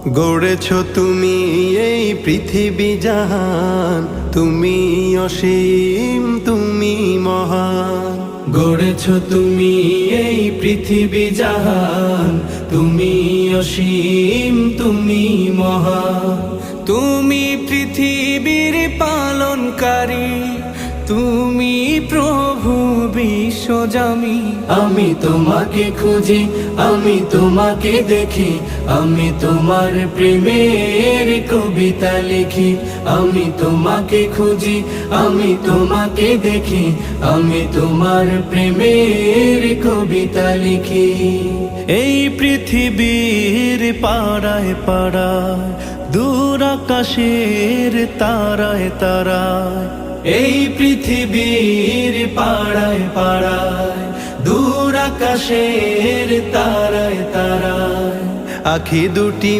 গড়েছ তুমি এই পৃথিবী জাহান, তুমি অসীম তুমি মহান। গড়েছ তুমি এই পৃথিবী জাহান, তুমি অসীম তুমি মহান। তুমি পৃথিবীর পালনকারী, তুমি প্রভু বিশ্বজামি। আমি তোমাকে খুঁজি, আমি তোমাকে দেখি, আমি তোমার প্রেমের কবিতা লিখি। আমি তোমাকে খুঁজি, আমি তোমাকে দেখি, আমি তোমার প্রেমের কবিতা লিখি। এই পৃথিবীর পাড়ায় পাড়ায়, দূর আকাশের তারায় তারায়। এই পৃথিবীর পাড়ায় পাড়ায়, দূর আকাশের তারায় তারায়। আখি দুটি